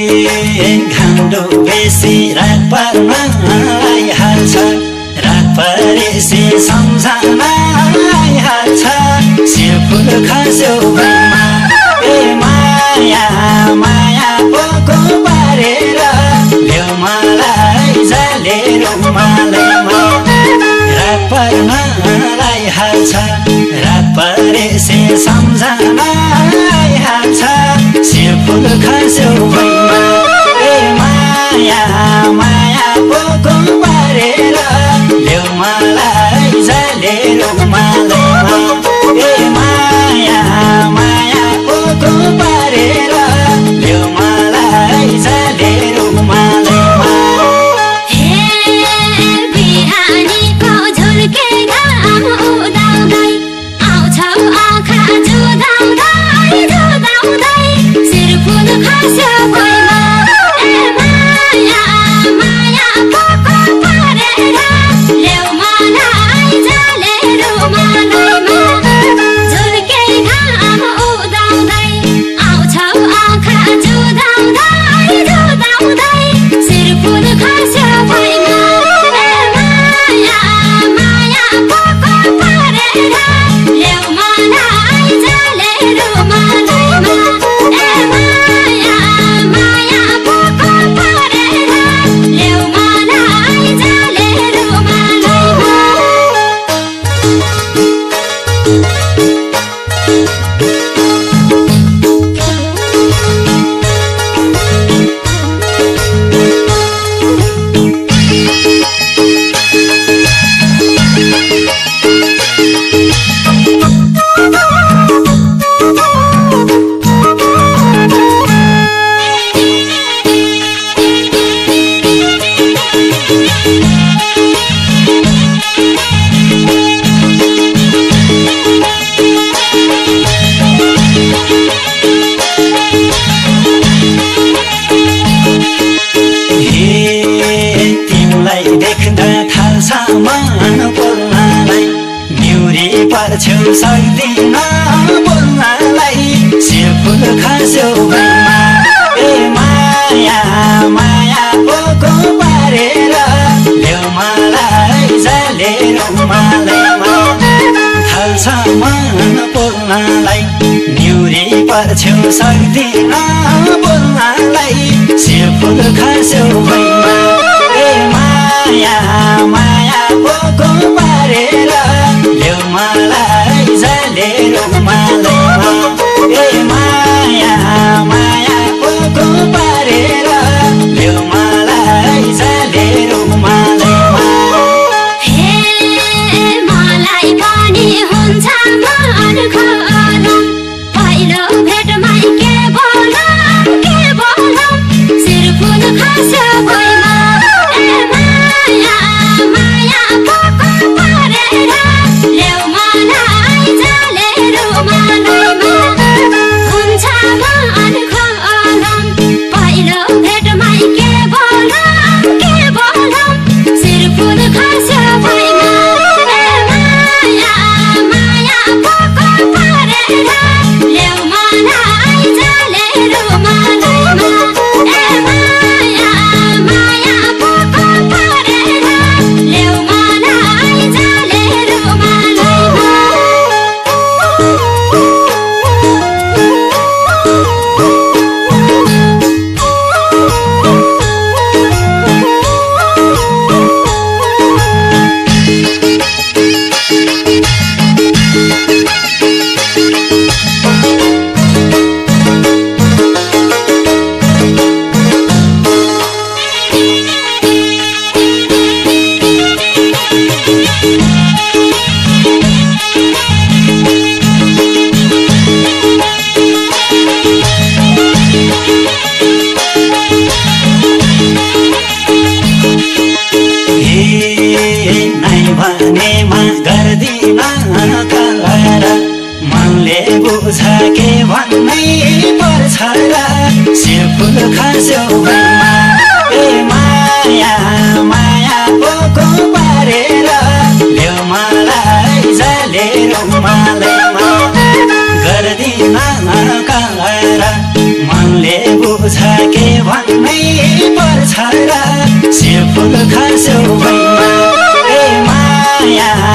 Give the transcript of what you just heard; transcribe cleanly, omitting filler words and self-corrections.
घाँडो बेसी रात पर्न आइहाल्छ रात परेसी सम्झना आइहाल्छ शिरफुल खस्यो भैमा ए माया माया पोको पारेर ल्याउ मलाई जाले रुमालैमा रात पर्न आइहाल्छ रात परेसी सम्झना आइहाल्छ शिरफुल खस्यो भैमा माया माया पोको पारेर ल्याउ मलाई जाले रुमालैमा ए माया माया पोको पारेर ल्याउ मलाई जाले रुमालैमा बिहानीको झुल्के घाम उदाउँदै आउँछौ आँखा जुदाउँदै जुदाउँदै शिरफुल खस्यो भैमा पर्छौ सक्दिन बोल्नलाई शिरफुल खस्यो भैमा ए माया माया पोको पारेर ल्याउ मलाई जाले रुमालैमा थाल्छ मन बोल्नलाई निउरी पर्छौ सक्दिन बोल्नलाई शिरफुल खस्यो भैमा ए माया माया पोको पारेर ल्याउ मलाई जाले रुमालैमा ए माया माया पोको पारेर ल्याउ मलाई जाले रुमालैमा मलाई पनि हुन्छ मन खलम पहिलो भेटमै के बोलम शिरफुल खस्यो भैमा ए माया नै भनेमा गर्दिन कर मनले बुझ के भन्नै पर्छ र शिरफुल खस्यो भैमा ए माया माया पोको पारेर ल्याउ मलाई जले रुमालैमा गर्दिन कर मनले बुझ के भन्नै पर्छ र शिरफुल खस्यो भैमा ए माया